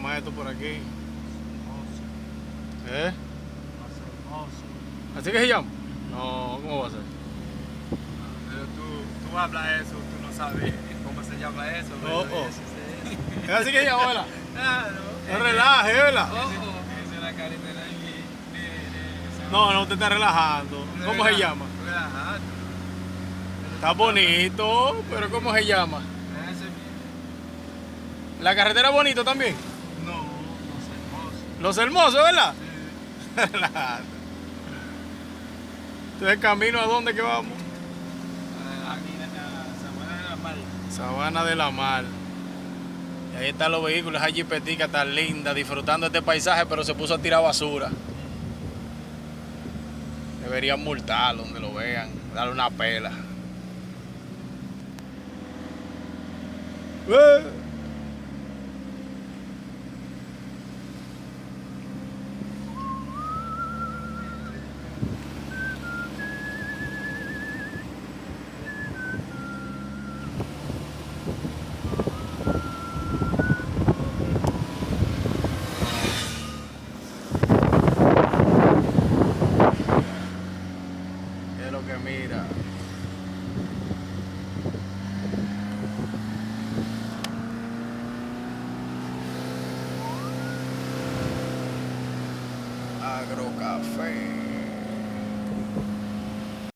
llama esto por aquí? ¿Eh? ¿Así que se llama? No, ¿cómo va a ser? Pero tú hablas eso, tú no sabes cómo se llama eso. ¿Es así que se llama, verdad? Claro. No relaje, ¿verdad? Esa es la carretera ahí. No, usted está relajando. ¿Cómo se llama? Relajando. Está bonito, pero ¿cómo se llama? Ese mismo. ¿La carretera es bonito también? No, hermoso. Los Hermosos, ¿verdad? Sí. Relajando. Entonces, ¿camino a dónde que vamos? Aquí en la Sabana de la Mar. Sabana de la Mar. Y ahí están los vehículos, esa jipetica tan linda, disfrutando este paisaje, pero se puso a tirar basura. Deberían multarlo donde lo vean, darle una pela. ¿Qué es lo que mira? Agrocafé.